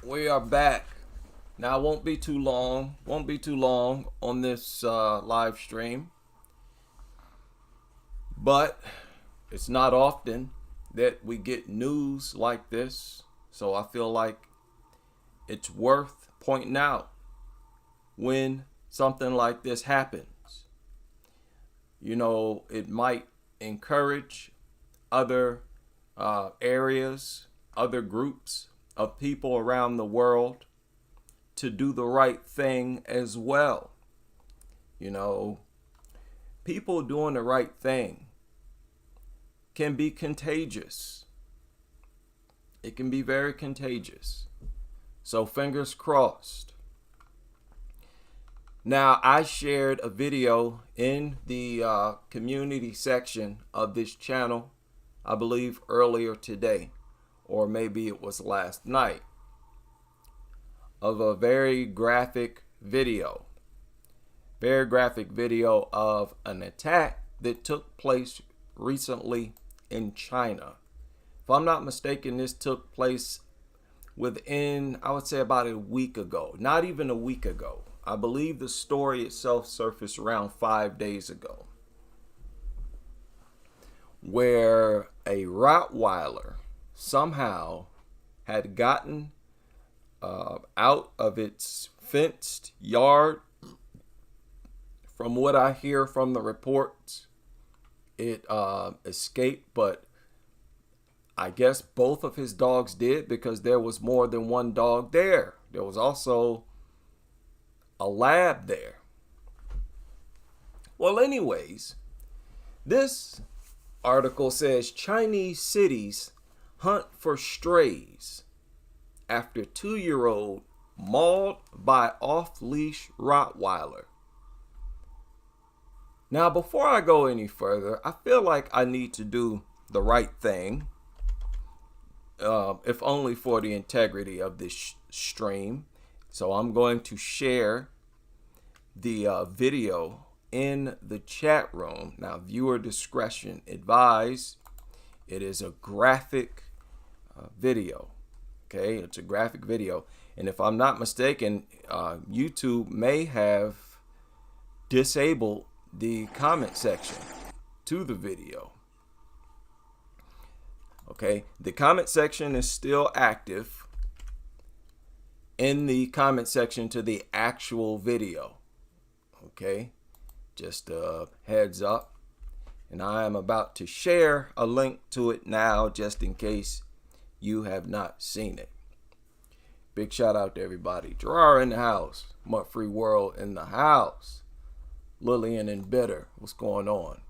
We are back. Now, it won't be too long. Won't be too long on this live stream. But it's not often that we get news like this. So I feel like it's worth pointing out when something like this happens. You know, it might encourage other areas, other groups of people around the world to do the right thing as well. You know, people doing the right thing can be contagious. It can be very contagious. So fingers crossed. Now, I shared a video in the community section of this channel, I believe earlier today, or maybe it was last night, of a very graphic video. Very graphic video of an attack that took place recently in China. If I'm not mistaken, this took place within, I would say, about a week ago. Not even a week ago. I believe the story itself surfaced around 5 days ago, where a Rottweiler somehow had gotten out of its fenced yard. From what I hear from the reports, it escaped, but I guess both of his dogs did, because there was more than one dog there. There was also a lab there. Well, anyways, this article says Chinese cities hunt for strays after 2-year-old mauled by off-leash Rottweiler. Now, before I go any further, I feel like I need to do the right thing, if only for the integrity of this stream. So I'm going to share the video in the chat room. Now, viewer discretion advised. It is a graphic video. Okay, it's a graphic video. And if I'm not mistaken, YouTube may have disabled the comment section to the video. Okay, the comment section is still active in the comment section to the actual video. Okay, just a heads up. And I am about to share a link to it now, just in case you have not seen it. Big shout out to everybody. Gerard in the house. Mutt Free World in the house. Lillian and Bitter. What's going on?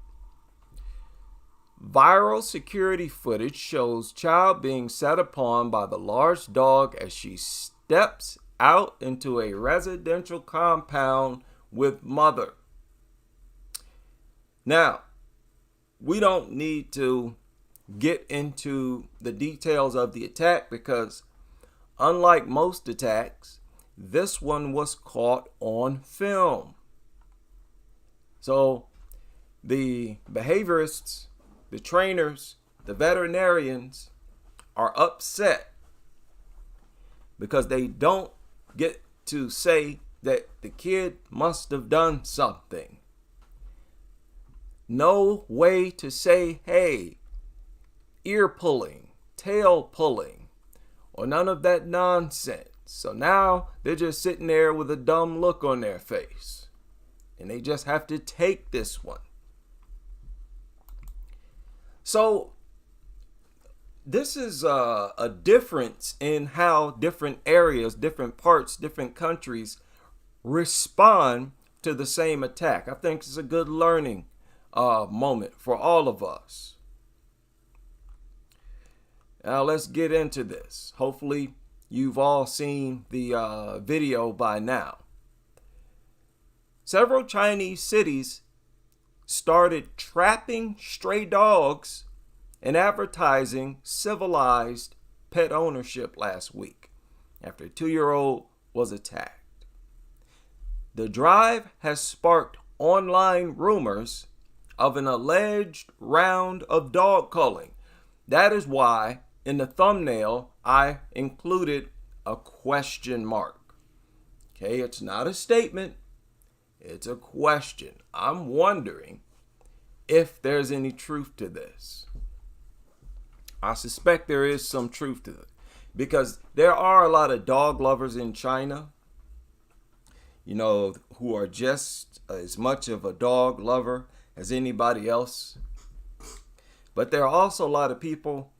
Viral security footage shows child being set upon by the large dog as she steps out into a residential compound with mother. Now, we don't need to get into the details of the attack, because unlike most attacks, this one was caught on film. So the behaviorists, the trainers, the veterinarians are upset because they don't get to say that the kid must have done something. No way to say, hey, ear pulling, tail pulling, or none of that nonsense. So now they're just sitting there with a dumb look on their face, and they just have to take this one. So this is a difference in how different areas, different parts, different countries respond to the same attack. I think it's a good learning moment for all of us. Now let's get into this. Hopefully you've all seen the video by now. Several Chinese cities started trapping stray dogs and advertising civilized pet ownership last week after a 2-year-old was attacked. The drive has sparked online rumors of an alleged round of dog culling. That is why in the thumbnail I included a question mark. Okay, it's not a statement, it's a question. I'm wondering if there's any truth to this. I suspect there is some truth to it because there are a lot of dog lovers in China, who are just as much of a dog lover as anybody else. But there are also a lot of people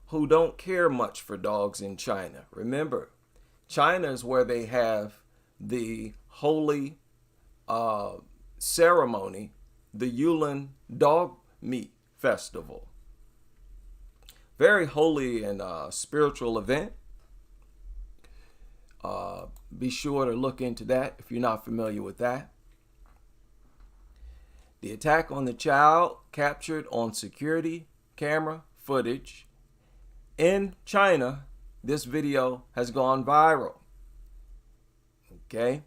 who don't care much for dogs in China. Remember, China is where they have the holy ceremony, the Ulin Dog Meat Festival. Very holy and spiritual event. Be sure to look into that if you're not familiar with that. The attack on the child captured on security camera footage in China. This video has gone viral. Okay.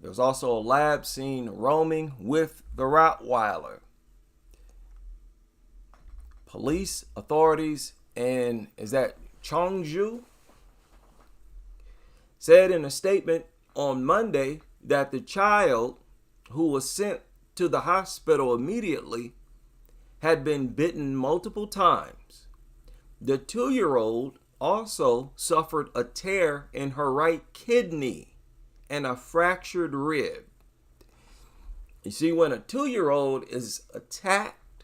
There's also a lab seen roaming with the Rottweiler. Police authorities in, Chongzhou, said in a statement on Monday that the child, who was sent to the hospital immediately, had been bitten multiple times. The 2-year-old also suffered a tear in her right kidney and a fractured rib. You see, when a 2-year-old is attacked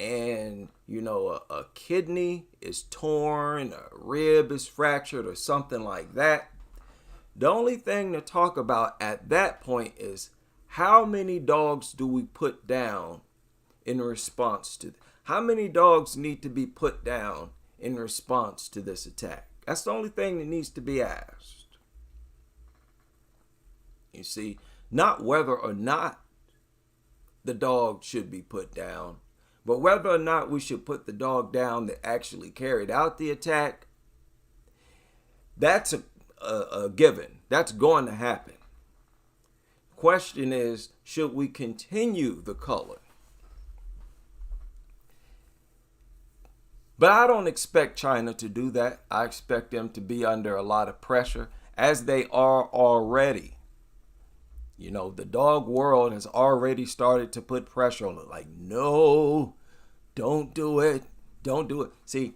and, a kidney is torn, a rib is fractured or something like that, the only thing to talk about at that point is how many dogs do we put down in response to how many dogs need to be put down in response to this attack? That's the only thing that needs to be asked. You see, not whether or not the dog should be put down, but whether or not we should put the dog down that actually carried out the attack. That's a given. That's going to happen. Question is, should we continue the culling? But I don't expect China to do that. I expect them to be under a lot of pressure, as they are already. The dog world has already started to put pressure on it. Like, no, don't do it. Don't do it. See,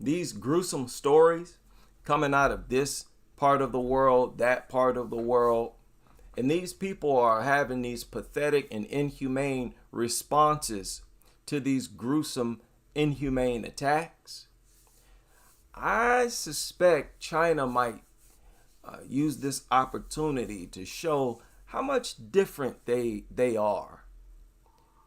these gruesome stories coming out of this part of the world, that part of the world, and these people are having these pathetic and inhumane responses to these gruesome, inhumane attacks. I suspect China might use this opportunity to show how much different they are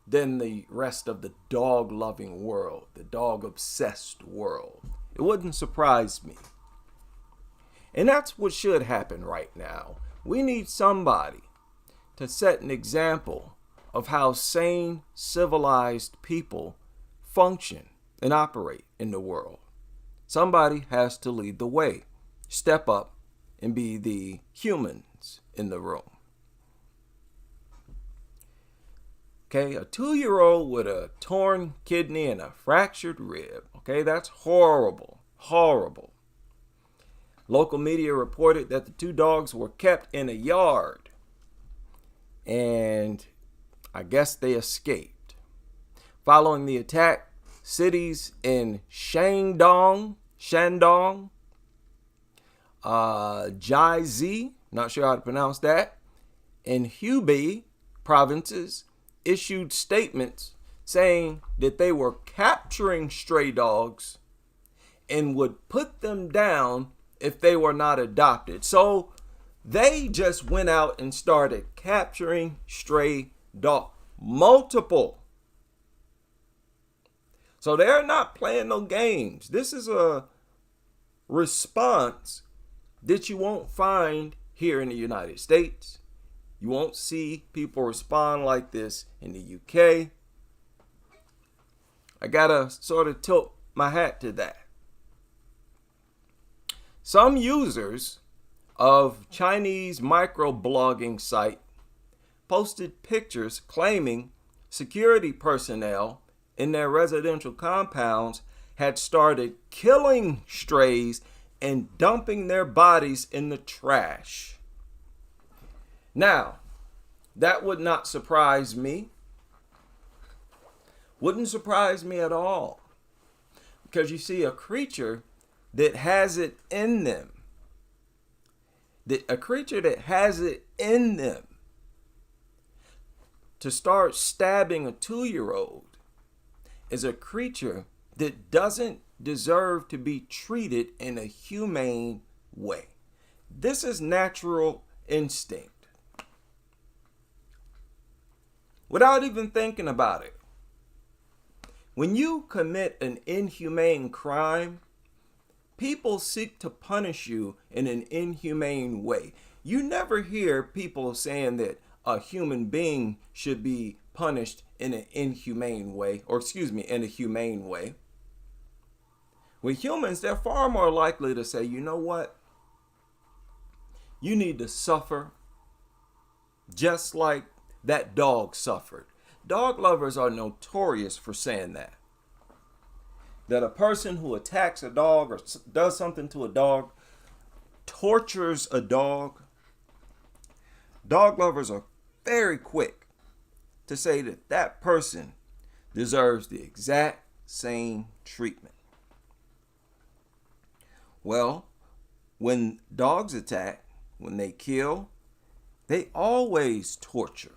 than the rest of the dog-loving world, the dog-obsessed world. It wouldn't surprise me. And that's what should happen right now. We need somebody to set an example of how sane, civilized people function and operate in the world. Somebody has to lead the way, step up, and be the humans in the room. Okay, a 2-year-old with a torn kidney and a fractured rib. Okay, that's horrible, horrible. Local media reported that the 2 dogs were kept in a yard, and I guess they escaped. Following the attack, cities in Shandong, Jiazi, not sure how to pronounce that, and Hubei provinces issued statements saying that they were capturing stray dogs and would put them down if they were not adopted. So they just went out and started capturing stray dogs. Multiple. So they're not playing no games. This is a response that you won't find here in the United States. You won't see people respond like this in the UK. I gotta sort of tilt my hat to that. Some users of Chinese microblogging site posted pictures claiming security personnel in their residential compounds had started killing strays and dumping their bodies in the trash. Now, that would not surprise me. Wouldn't surprise me at all. Because you see, a creature that has it in them, a creature that has it in them to start stabbing a 2-year-old is a creature that doesn't deserve to be treated in a humane way. This is natural instinct. Without even thinking about it. When you commit an inhumane crime, people seek to punish you in an inhumane way. You never hear people saying that a human being should be punished in an inhumane way, in a humane way. With humans, they're far more likely to say, you know what? You need to suffer just like that dog suffered. Dog lovers are notorious for saying that. That a person who attacks a dog or does something to a dog, tortures a dog, dog lovers are very quick to say that that person deserves the exact same treatment. Well, when dogs attack, when they kill, they always torture.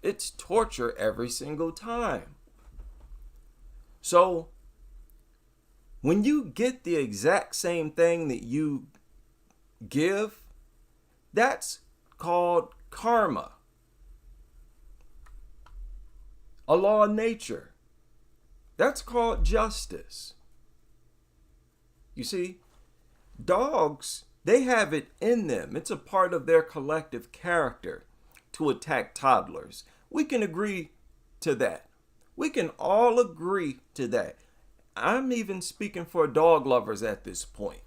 It's torture every single time. So, when you get the exact same thing that you give, that's called karma. A law of nature. That's called justice. You see, dogs, they have it in them. It's a part of their collective character to attack toddlers. We can agree to that. We can all agree to that. I'm even speaking for dog lovers at this point.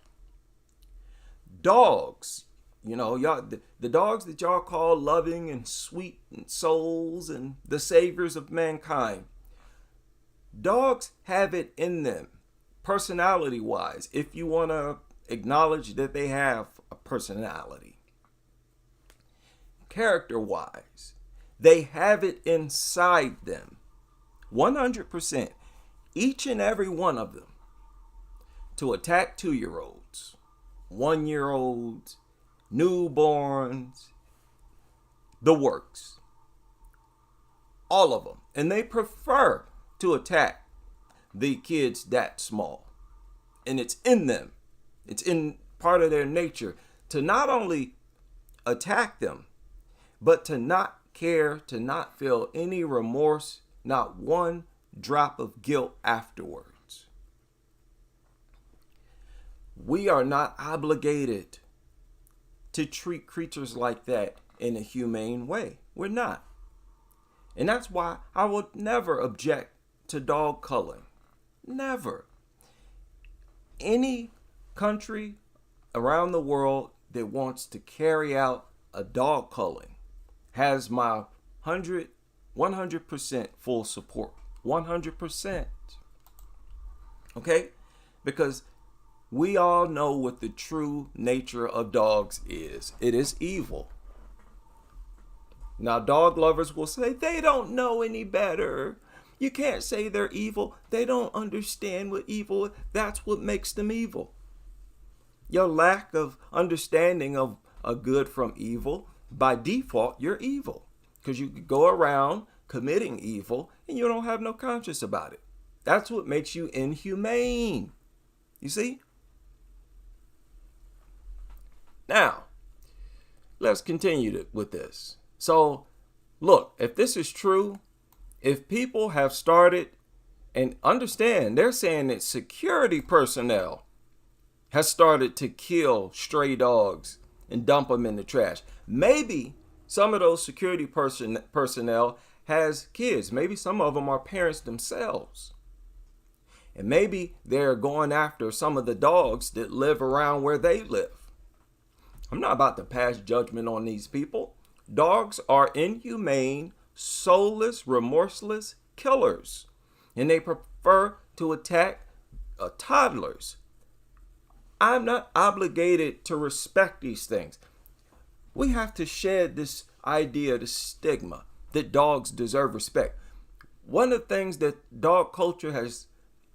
Dogs, y'all, the dogs that y'all call loving and sweet and souls and the saviors of mankind. Dogs have it in them, personality-wise, if you want to acknowledge that they have a personality. Character-wise, they have it inside them, 100%, each and every one of them, to attack 2-year-olds, 1-year-olds, newborns, the works, all of them. And they prefer to attack the kids that small. And it's in them. It's in part of their nature to not only attack them, but to not care, to not feel any remorse, not one drop of guilt afterwards. We are not obligated to treat creatures like that in a humane way. We're not. And that's why I would never object to dog culling. Never. Any country around the world that wants to carry out a dog culling has my 100% full support. 100%. Okay? Because we all know what the true nature of dogs is. It is evil. Now, dog lovers will say they don't know any better. You can't say they're evil. They don't understand what evil is. That's what makes them evil. Your lack of understanding of a good from evil, by default, you're evil. Because you could go around committing evil and you don't have no conscience about it. That's what makes you inhumane. You see? Now, let's continue with this. So, look, if this is true, if people have started, and understand, they're saying that security personnel has started to kill stray dogs and dump them in the trash. Maybe some of those security personnel has kids. Maybe some of them are parents themselves. And maybe they're going after some of the dogs that live around where they live. I'm not about to pass judgment on these people. Dogs are inhumane, soulless, remorseless killers. And they prefer to attack toddlers. I'm not obligated to respect these things. We have to shed this idea, this stigma that dogs deserve respect. One of the things that dog culture has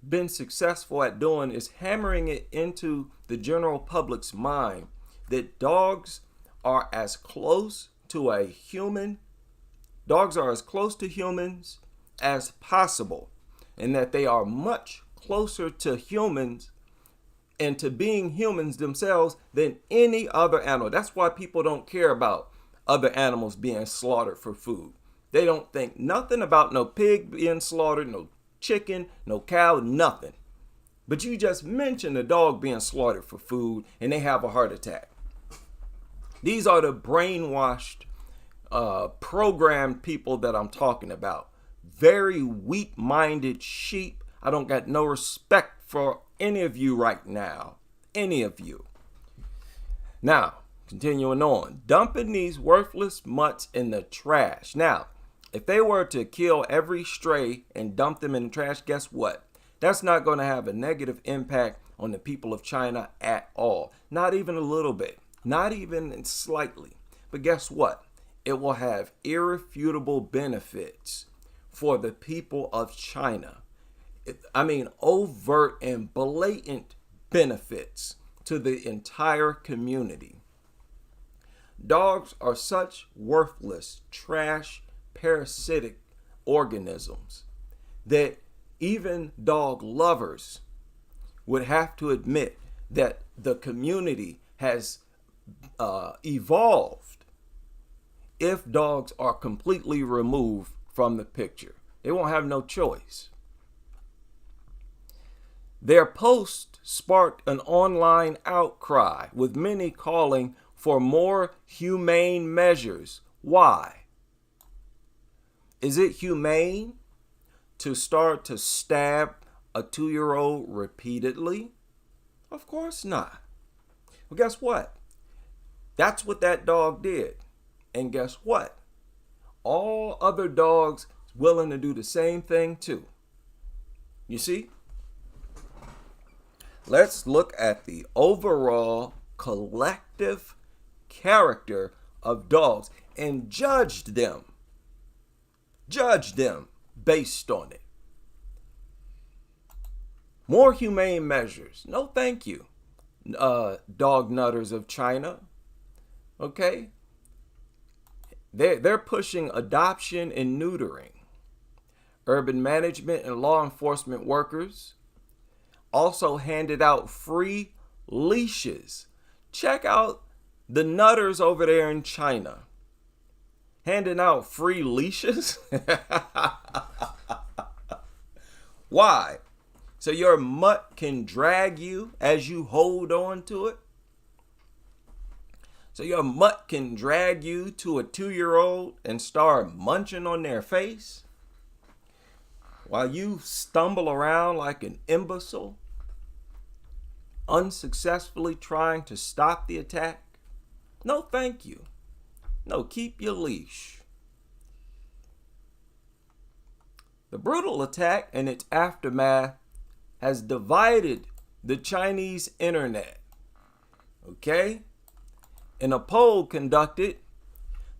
been successful at doing is hammering it into the general public's mind that dogs are as close to a human, dogs are as close to humans as possible, and that they are much closer to humans and to being humans themselves than any other animal. That's why people don't care about other animals being slaughtered for food. They don't think nothing about no pig being slaughtered, no chicken, no cow, nothing. But you just mentioned a dog being slaughtered for food and they have a heart attack. These are the brainwashed, programmed people that I'm talking about. Very weak-minded sheep. I don't got no respect for any of you right now. Any of you. Now, continuing on. Dumping these worthless mutts in the trash. Now, if they were to kill every stray and dump them in the trash, guess what? That's not going to have a negative impact on the people of China at all. Not even a little bit. Not even slightly. But guess what? It will have irrefutable benefits for the people of China. Overt and blatant benefits to the entire community. Dogs are such worthless, trash, parasitic organisms that even dog lovers would have to admit that the community has evolved if dogs are completely removed from the picture. They won't have no choice. Their post sparked an online outcry, with many calling for more humane measures. Why? Is it humane to start to stab a 2-year-old repeatedly? Of course not. Well, guess what? That's what that dog did. And guess what? All other dogs willing to do the same thing too. You see? Let's look at the overall collective character of dogs and judge them. Judge them based on it. More humane measures. No, thank you. Dog nutters of China. Okay? They're pushing adoption and neutering. Urban management and law enforcement workers also handed out free leashes. Check out the nutters over there in China. Handing out free leashes? Why? So your mutt can drag you as you hold on to it? So your mutt can drag you to a 2-year-old and start munching on their face? While you stumble around like an imbecile, unsuccessfully trying to stop the attack? No, thank you. No, keep your leash. The brutal attack and its aftermath has divided the Chinese internet. Okay? In a poll conducted,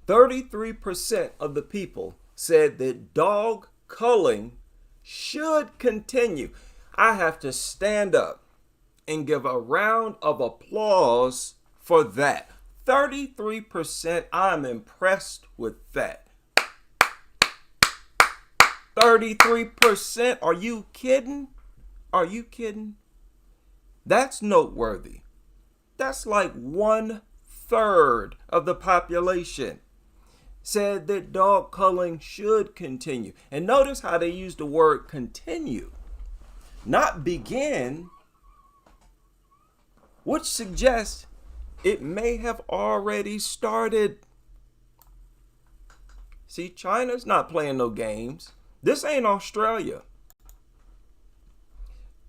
33% of the people said that dog culling should continue. I have to stand up and give a round of applause for that. 33%, I'm impressed with that. 33%, are you kidding? Are you kidding? That's noteworthy. That's like 1/3 of the population said that dog culling should continue. And notice how they use the word continue, not begin, which suggests it may have already started. See, China's not playing no games. This ain't Australia.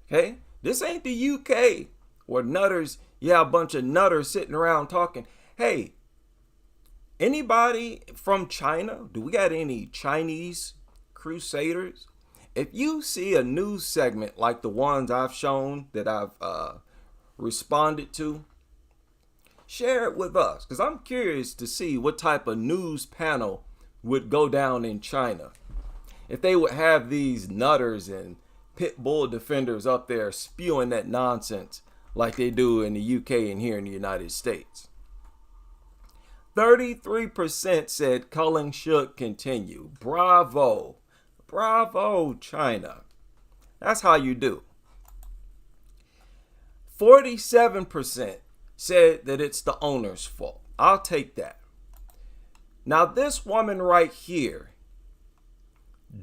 Okay? This ain't the UK where nutters, a bunch of nutters sitting around talking. Hey, anybody from China? Do we got any Chinese crusaders? If you see a news segment like the ones I've shown that I've responded to? Share it with us, because I'm curious to see what type of news panel would go down in China if they would have these nutters and pit bull defenders up there spewing that nonsense like they do in the UK and here in the United States. 33% said culling should continue. Bravo. Bravo, China. That's how you do. 47% said that it's the owner's fault. I'll take that. Now this woman right here,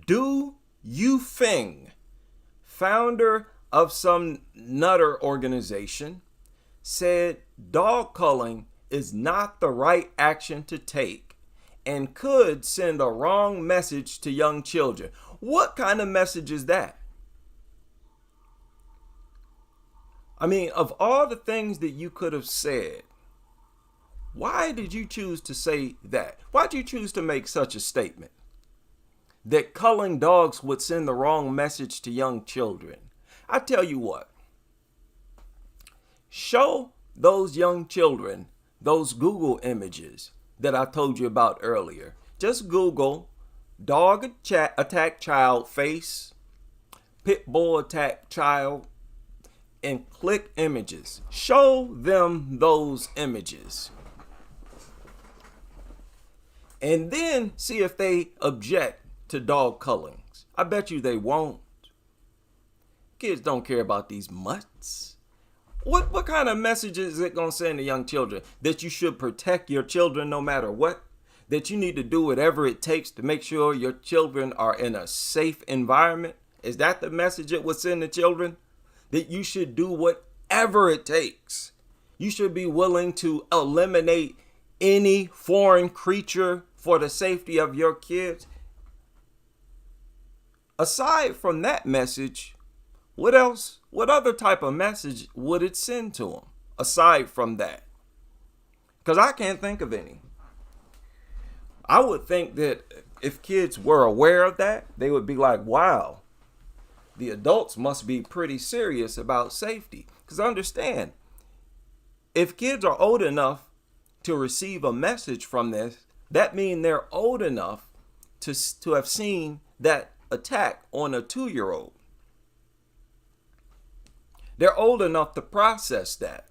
Du Yufeng, founder of some nutter organization, said dog culling is not the right action to take and could send a wrong message to young children. What kind of message is that? I mean, of all the things that you could have said, why did you choose to say that? Why did you choose to make such a statement? That culling dogs would send the wrong message to young children. I tell you what, show those young children those Google images that I told you about earlier. Just Google dog attack child face, pit bull attack child, and click images. Show them those images. And then see if they object to dog cullings. I bet you they won't. Kids don't care about these mutts. What kind of message is it going to send to young children? That you should protect your children no matter what? That you need to do whatever it takes to make sure your children are in a safe environment? Is that the message it would send to children? That you should do whatever it takes. You should be willing to eliminate any foreign creature for the safety of your kids? Aside from that message, what else? What other type of message would it send to them aside from that? Because I can't think of any. I would think that if kids were aware of that, they would be like, wow, the adults must be pretty serious about safety. Because understand, if kids are old enough to receive a message from this, that means they're old enough to have seen that attack on a 2-year-old. They're old enough to process that.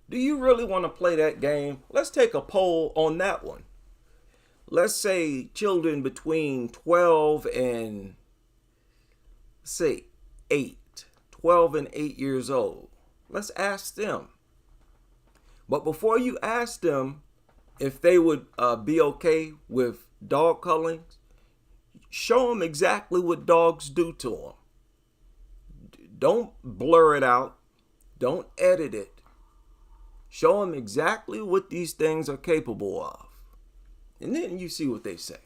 Do you really want to play that game? Let's take a poll on that one. Let's say children between 12 and, say, 8. 12 and 8 years old. Let's ask them. But before you ask them if they would be okay with dog cullings, show them exactly what dogs do to them. Don't blur it out. Don't edit it. Show them exactly what these things are capable of. And then you see what they say.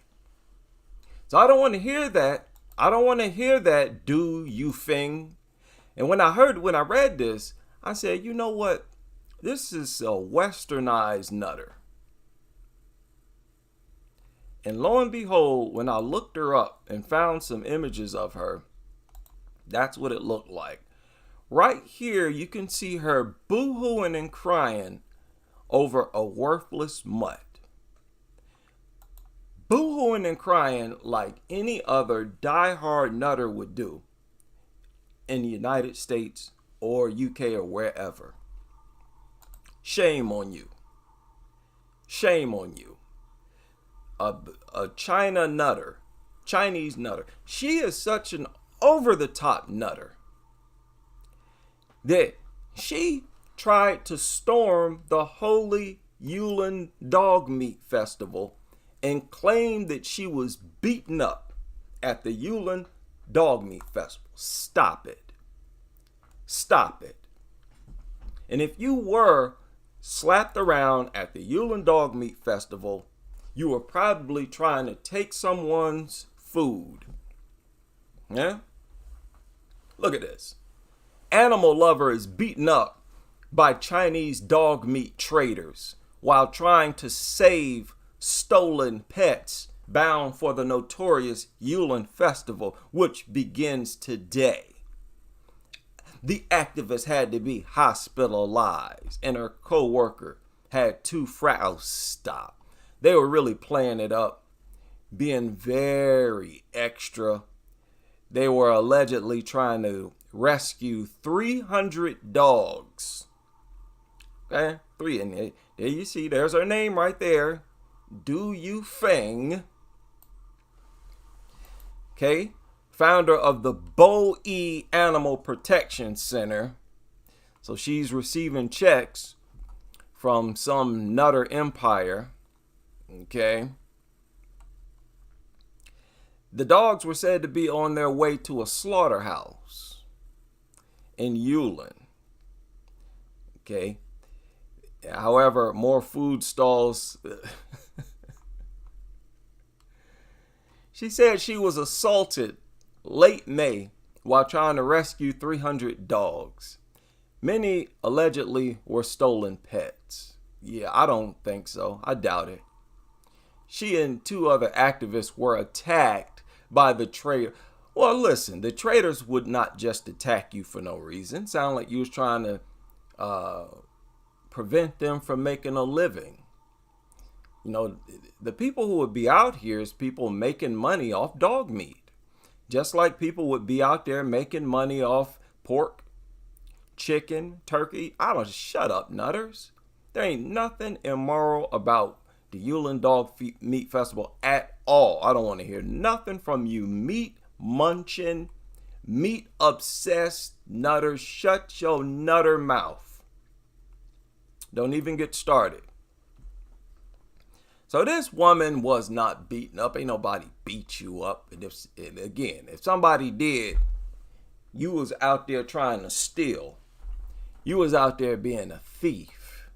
So I don't want to hear that. I don't want to hear that Du Yufeng. And when I read this, I said, you know what? This is a westernized nutter. And lo and behold, when I looked her up and found some images of her, that's what it looked like. Right here, you can see her boo-hooing and crying over a worthless mutt. Boo-hooing and crying like any other die-hard nutter would do in the United States or UK or wherever. Shame on you. Shame on you. A Chinese nutter. She is such an over-the-top nutter that she tried to storm the holy Ulin Dog Meat Festival and claimed that she was beaten up at the Ulin Dog Meat Festival. Stop it. Stop it. And if you were slapped around at the Ulin Dog Meat Festival, you were probably trying to take someone's food. Yeah? Look at this. Animal lover is beaten up by Chinese dog meat traders while trying to save stolen pets bound for the notorious Ulin Festival, which begins today. The activist had to be hospitalized, and her co-worker had 2 fractures. Stop. They were really playing it up, being very extra. They were allegedly trying to rescue 300 dogs. Okay, 3. And there you see, there's her name right there. Do You Feng. Okay, founder of the Bowie Animal Protection Center. So she's receiving checks from some nutter empire. Okay. The dogs were said to be on their way to a slaughterhouse in Ulin. Okay. However, more food stalls. She said she was assaulted late May while trying to rescue 300 dogs. Many allegedly were stolen pets. Yeah, I don't think so. I doubt it. She and 2 other activists were attacked by the trader. Well, listen, the traders would not just attack you for no reason. Sound like you was trying to prevent them from making a living. You know, the people who would be out here is people making money off dog meat. Just like people would be out there making money off pork, chicken, turkey. Shut up, nutters. There ain't nothing immoral about the Ulin Dog Meat Festival at all. I don't want to hear nothing from you meat munching, meat obsessed nutters. Shut your nutter mouth. Don't even get started. So this woman was not beaten up. Ain't nobody beat you up. And if somebody did, you was out there trying to steal. You was out there being a thief.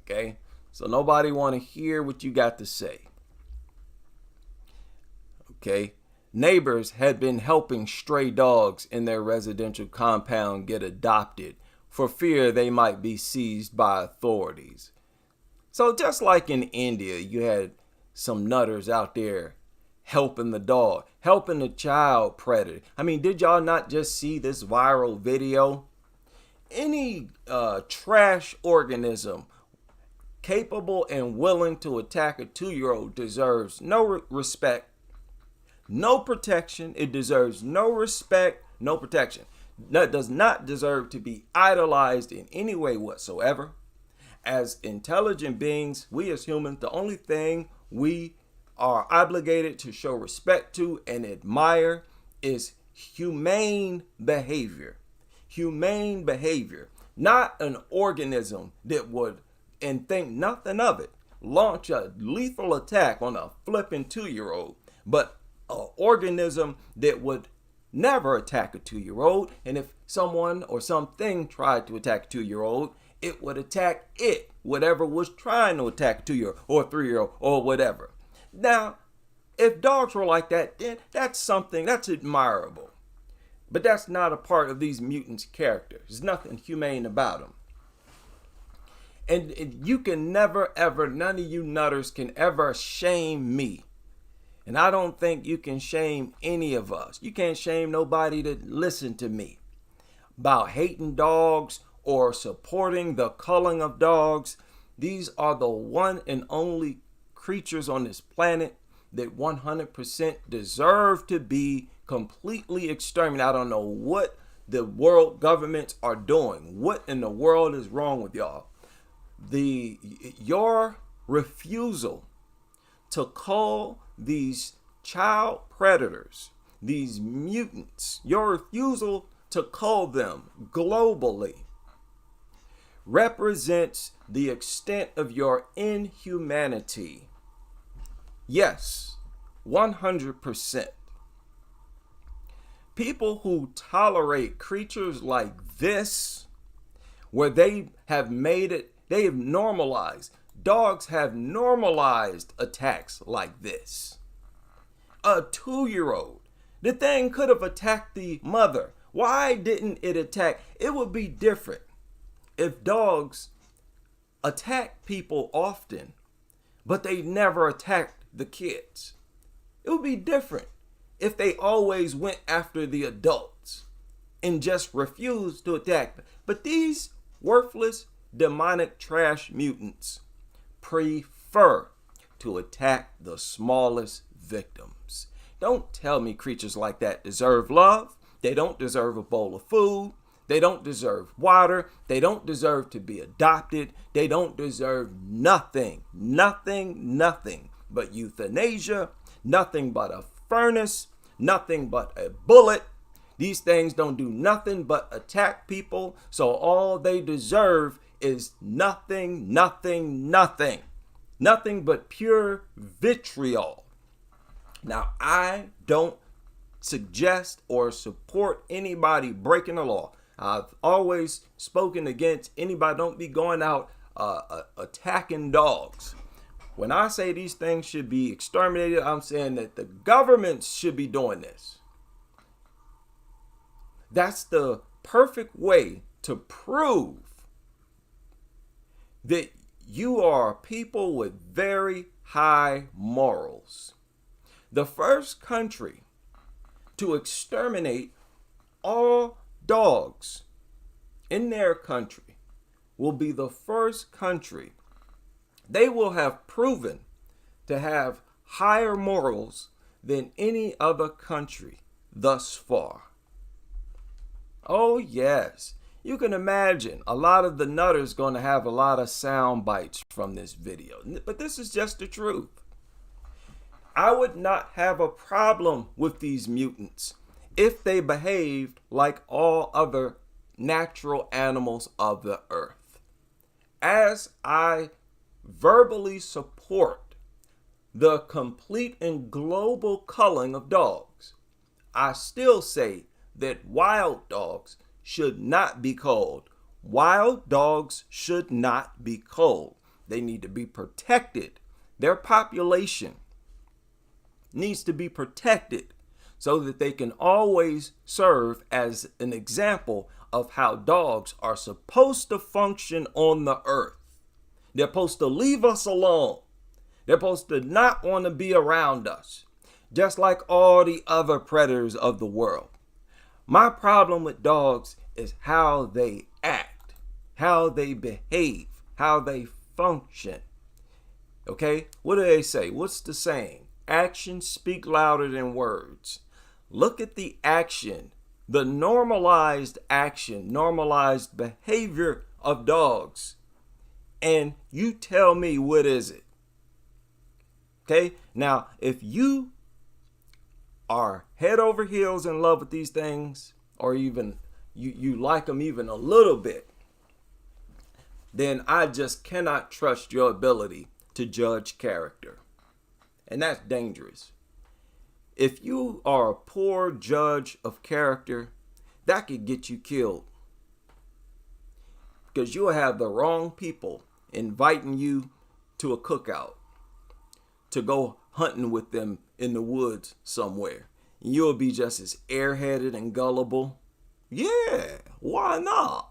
Okay? So nobody want to hear what you got to say. Okay? Neighbors had been helping stray dogs in their residential compound get adopted for fear they might be seized by authorities. So just like in India, you had some nutters out there helping the dog, helping the child predator. I mean, did y'all not just see this viral video? Any trash organism capable and willing to attack a 2-year-old deserves no respect, no protection. It deserves no respect, no protection. That does not deserve to be idolized in any way whatsoever. As intelligent beings, we as humans, the only thing we are obligated to show respect to and admire is humane behavior. Humane behavior. Not an organism that would, and think nothing of it, launch a lethal attack on a flipping 2-year-old, but an organism that would never attack a 2-year-old. And if someone or something tried to attack a 2-year-old, it would attack it, whatever was trying to attack a 2-year-old or a 3-year-old or whatever. Now, if dogs were like that, then that's something that's admirable. But that's not a part of these mutants' characters. There's nothing humane about them. And you can never, ever, none of you nutters can ever shame me. And I don't think you can shame any of us. You can't shame nobody that listen to me about hating dogs or supporting the culling of dogs. These are the one and only creatures on this planet that 100% deserve to be completely exterminated. I don't know what the world governments are doing. What in the world is wrong with y'all? Your refusal to call these child predators, these mutants, your refusal to call them globally represents the extent of your inhumanity. Yes, 100%. People who tolerate creatures like this, where they have made it, they have normalized. Dogs have normalized attacks like this. A 2-year-old, the thing could have attacked the mother. Why didn't it attack? It would be different if dogs attack people often, but they never attacked the kids. It would be different if they always went after the adults. and just refuse to attack. But these worthless, demonic trash mutants prefer to attack the smallest victims. Don't tell me creatures like that deserve love. They don't deserve a bowl of food. They don't deserve water. They don't deserve to be adopted. They don't deserve nothing but euthanasia, nothing but a furnace, nothing but a bullet. These things don't do nothing but attack people. So all they deserve is nothing but pure vitriol. Now, I don't suggest or support anybody breaking the law. I've always spoken against anybody. Don't be going out attacking dogs. When I say these things should be exterminated, I'm saying that the governments should be doing this. That's the perfect way to prove that you are people with very high morals. The first country to exterminate all dogs in their country will be the first country. They will have proven to have higher morals than any other country thus far. Oh yes, you can imagine a lot of the nutters going to have a lot of sound bites from this video, but this is just the truth. I would not have a problem with these mutants if they behaved like all other natural animals of the earth. As I verbally support the complete and global culling of dogs, I still say that wild dogs should not be culled. Wild dogs should not be culled. They need to be protected. Their population needs to be protected so that they can always serve as an example of how dogs are supposed to function on the earth. They're supposed to leave us alone. They're supposed to not want to be around us, just like all the other predators of the world. My problem with dogs is how they act, how they behave, how they function. Okay? What do they say? What's the saying? Actions speak louder than words. Look at the action, the normalized action, normalized behavior of dogs, and you tell me what is it. Okay? Now, if you are head over heels in love with these things, or even you like them even a little bit, then I just cannot trust your ability to judge character. And that's dangerous. If you are a poor judge of character, that could get you killed. Because you'll have the wrong people inviting you to a cookout to go hunting with them in the woods somewhere. And you'll be just as airheaded and gullible. Yeah, why not?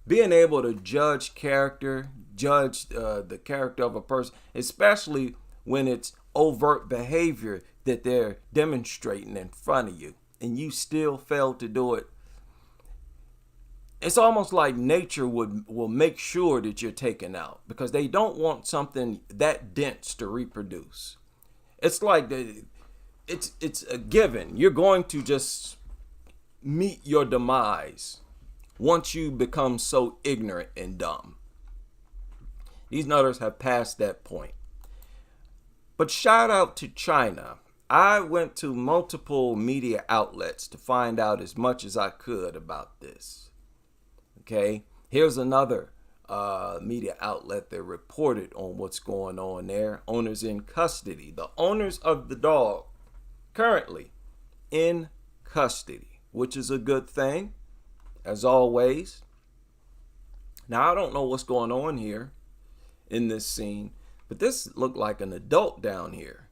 Being able to judge character, judge the character of a person, especially when it's overt behavior that they're demonstrating in front of you, and you still fail to do it. It's almost like nature will make sure that you're taken out because they don't want something that dense to reproduce. It's like it's a given. You're going to just meet your demise once you become so ignorant and dumb. These nutters have passed that point. But shout out to China. I went to multiple media outlets to find out as much as I could about this. Okay, here's another media outlet that reported on what's going on there. Owners in custody. The owners of the dog currently in custody, which is a good thing, as always. Now, I don't know what's going on here in this scene, but this looked like an adult down here.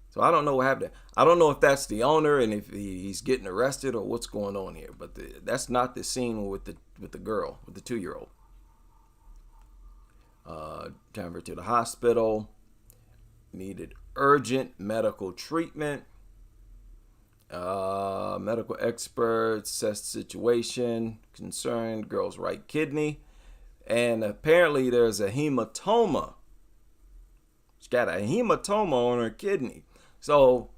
So I don't know what happened. I don't know if that's the owner and if he's getting arrested or what's going on here. But that's not the scene with the girl, with the 2-year-old. Took her to the hospital. Needed urgent medical treatment. Medical experts assess the situation, concerned girl's right kidney, and apparently there's a hematoma. She's got a hematoma on her kidney. So,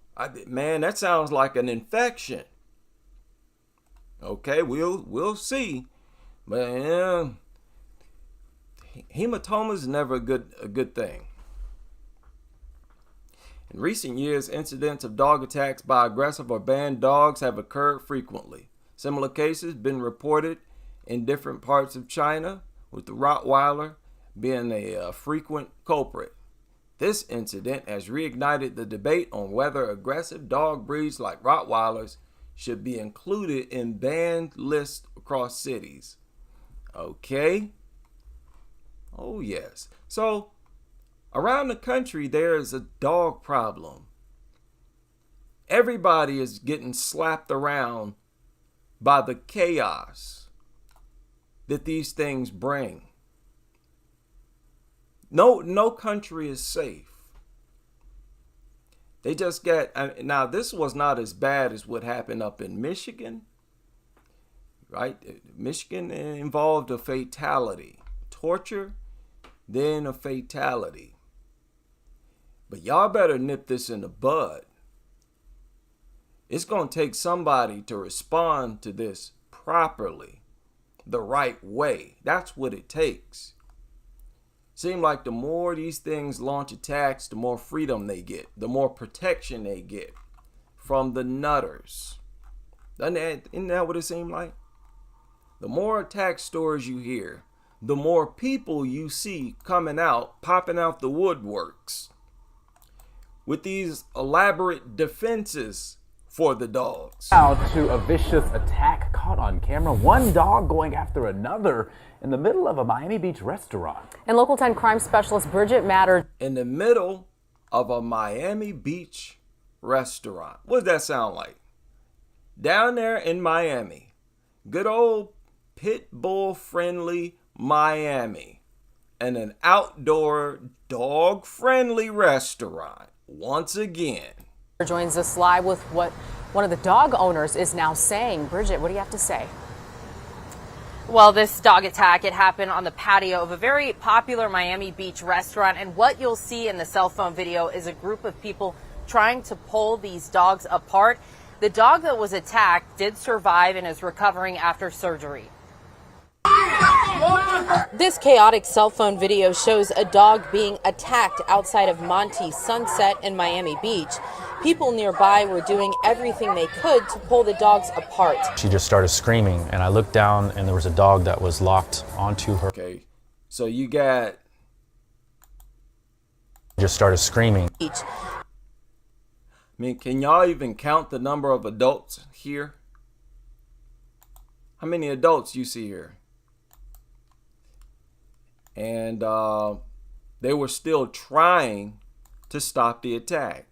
man, that sounds like an infection. Okay, we'll see, but yeah, hematoma is never a good thing. In recent years, incidents of dog attacks by aggressive or banned dogs have occurred frequently. Similar cases have been reported in different parts of China, with the Rottweiler being a frequent culprit. This incident has reignited the debate on whether aggressive dog breeds like Rottweilers should be included in banned lists across cities. Okay. Oh, yes. So, around the country, there is a dog problem. Everybody is getting slapped around by the chaos that these things bring. No country is safe. They just got, now this was not as bad as what happened up in Michigan, right? Michigan involved a fatality, torture, then a fatality. But y'all better nip this in the bud. It's going to take somebody to respond to this properly, the right way. That's what it takes. Seem like the more these things launch attacks, the more freedom they get, the more protection they get from the nutters. Isn't that what it seemed like? The more attack stories you hear, the more people you see coming out, popping out the woodworks with these elaborate defenses for the dogs. Now to a vicious attack caught on camera. One dog going after another in the middle of a Miami Beach restaurant. And Local 10 crime specialist Bridget Matter. In the middle of a Miami Beach restaurant. What does that sound like? Down there in Miami. Good old pit bull friendly Miami. And an outdoor dog friendly restaurant. Once again. Joins us live with what one of the dog owners is now saying. Bridget, what do you have to say? Well, this dog attack, it happened on the patio of a very popular Miami Beach restaurant. And what you'll see in the cell phone video is a group of people trying to pull these dogs apart. The dog that was attacked did survive and is recovering after surgery. This chaotic cell phone video shows a dog being attacked outside of Monty Sunset in Miami Beach. People nearby were doing everything they could to pull the dogs apart. She just started screaming, and I looked down, and there was a dog that was locked onto her. Okay, so you got... Just started screaming. I mean, can y'all even count the number of adults here? How many adults you see here? And they were still trying to stop the attack.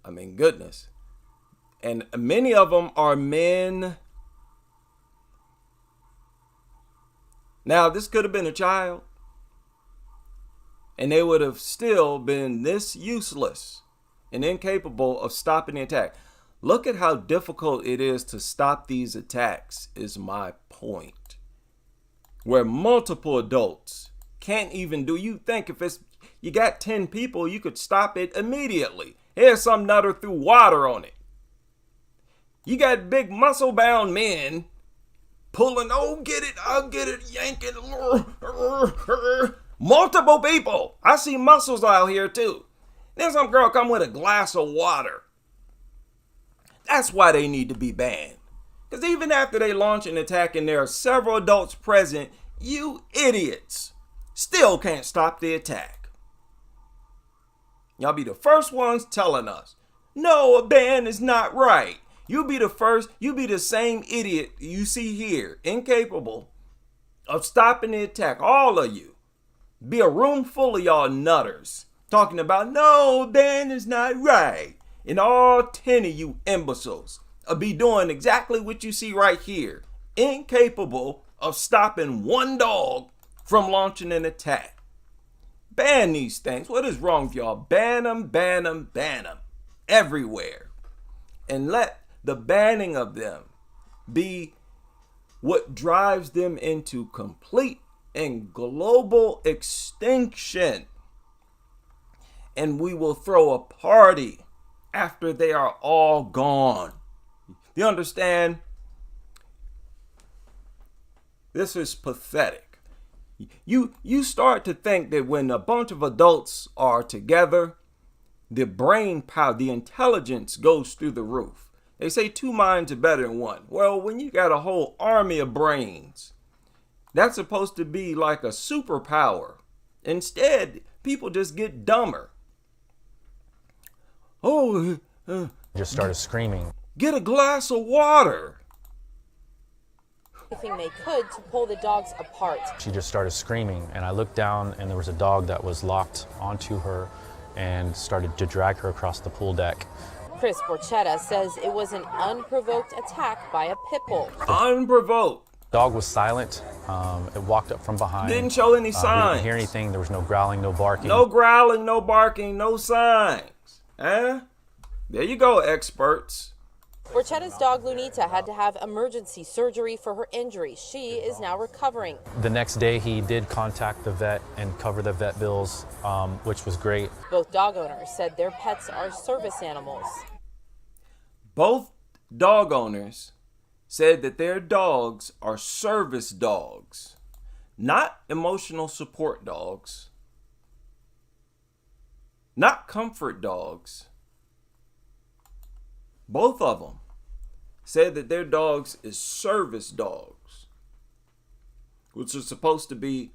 I mean, goodness. And many of them are men. Now, this could have been a child. And they would have still been this useless and incapable of stopping the attack. Look at how difficult it is to stop these attacks, is my point. Where multiple adults can't even do. You think if you got 10 people, you could stop it immediately. Here's some nutter threw water on it. You got big muscle bound men pulling, oh, get it, I'll get it, yank it. Multiple people. I see muscles out here too. Then some girl come with a glass of water. That's why they need to be banned. Because even after they launch an attack and there are several adults present, you idiots still can't stop the attack. Y'all be the first ones telling us, no, a ban is not right. You'll be the first, you'll be the same idiot you see here, incapable of stopping the attack. All of you. Be a room full of y'all nutters talking about, no, a ban is not right. And all 10 of you imbeciles will be doing exactly what you see right here. Incapable of stopping one dog from launching an attack. Ban these things. What is wrong with y'all? Ban them, ban them, ban them. Everywhere. and let the banning of them be what drives them into complete and global extinction. And we will throw a party after they are all gone. You understand? This is pathetic. You start to think that when a bunch of adults are together, the brain power, the intelligence goes through the roof. They say two minds are better than one. Well, when you got a whole army of brains, that's supposed to be like a superpower. Instead, people just get dumber. Oh, Just started screaming. get a glass of water. Everything they could to pull the dogs apart. She just started screaming, and I looked down, and there was a dog that was locked onto her and started to drag her across the pool deck. Chris Borchetta says it was an unprovoked attack by a pit bull. Unprovoked. Dog was silent. It walked up from behind. Didn't show any We signs. didn't hear anything. There was no growling, no barking. No growling, no barking, no signs. There you go, experts. Borchetta's dog Lunita had to have emergency surgery for her injury. She is now recovering. The next day, he did contact the vet and cover the vet bills, which was great. Both dog owners said their pets are service animals. Both dog owners said that their dogs are service dogs, not emotional support dogs, not comfort dogs. Both of them said that their dogs is service dogs, which are supposed to be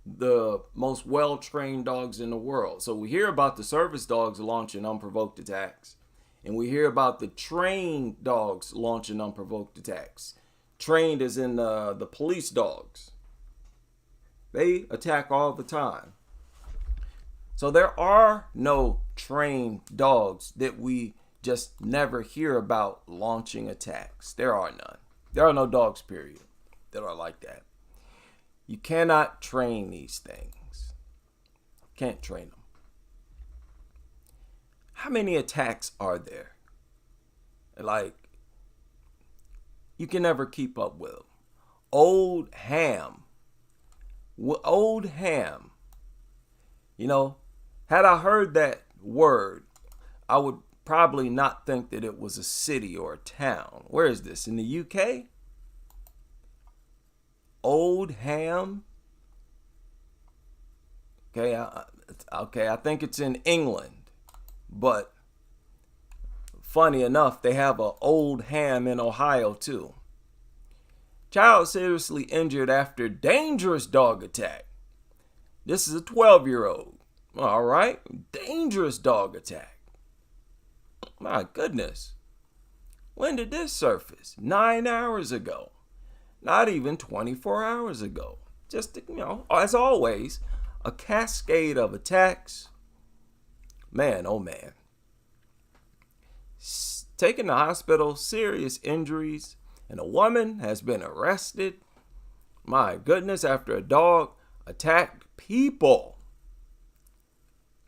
the most well-trained dogs in the world. So we hear about the service dogs launching unprovoked attacks, and we hear about the trained dogs launching unprovoked attacks. Trained as in the police dogs. They attack all the time. So there are no trained dogs that we just never hear about launching attacks. There are none. There are no dogs, period, that are like that. You cannot train these things. Can't train them. How many attacks are there? Like, you can never keep up with them. Old ham. You know, had I heard that word, I would probably not think that it was a city or a town. Where is this? In the UK? Old ham? Okay, I think it's in England. But funny enough, they have an old ham in Ohio too. Child seriously injured after dangerous dog attack. This is a 12-year-old. All right, dangerous dog attack. My goodness. When did this surface? 9 hours ago. Not even 24 hours ago. Just, as always, a cascade of attacks. Man, oh man. Taken to hospital, serious injuries, and a woman has been arrested. My goodness, after a dog attacked people.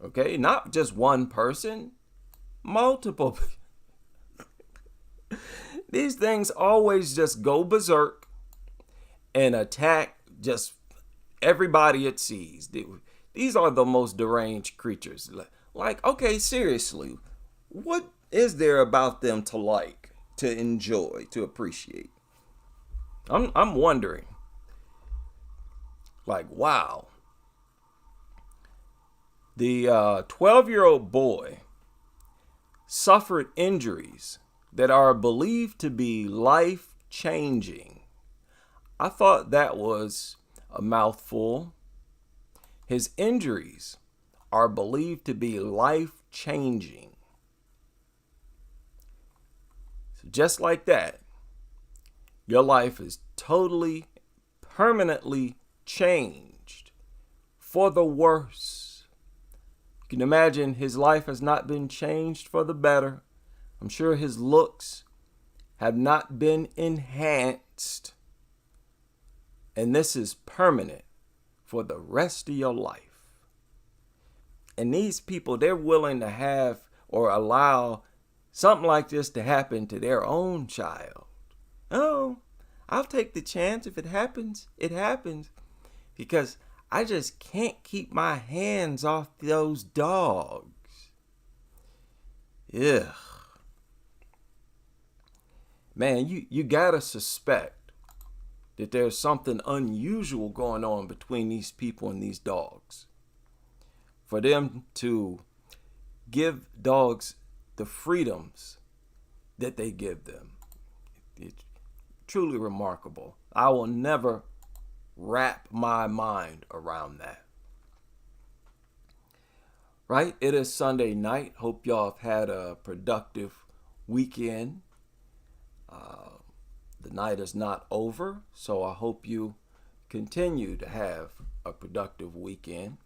Okay, not just one person, multiple. These things always just go berserk and attack just everybody it sees. These are the most deranged creatures. Like, okay, seriously, what is there about them to like, to enjoy, to appreciate? I'm wondering. Like, wow. The 12-year-old boy suffered injuries that are believed to be life-changing. I thought that was a mouthful. His injuries are believed to be life-changing. So just like that, your life is totally, permanently changed for the worse. You can imagine his life has not been changed for the better. I'm sure his looks have not been enhanced. And this is permanent for the rest of your life. And these people, they're willing to have or allow something like this to happen to their own child. Oh, I'll take the chance. If it happens, it happens. Because I just can't keep my hands off those dogs. Yeah. Man, you gotta suspect that there's something unusual going on between these people and these dogs. For them to give dogs the freedoms that they give them, it's truly remarkable. I will never wrap my mind around that. Right? It is Sunday night. Hope y'all have had a productive weekend. The night is not over, so I hope you continue to have a productive weekend.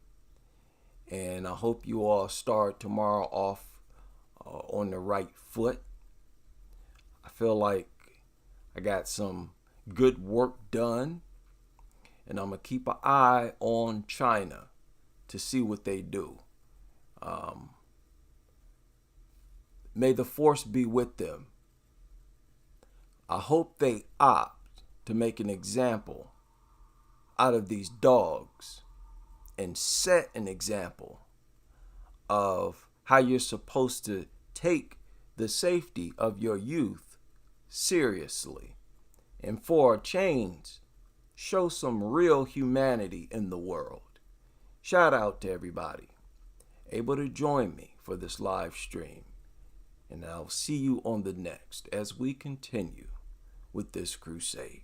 And I hope you all start tomorrow off on the right foot. I feel like I got some good work done, and I'm going to keep an eye on China to see what they do. May the force be with them. I hope they opt to make an example out of these dogs and set an example of how you're supposed to take the safety of your youth seriously. And for a change, show some real humanity in the world. Shout out to everybody able to join me for this live stream. And I'll see you on the next as we continue with this crusade.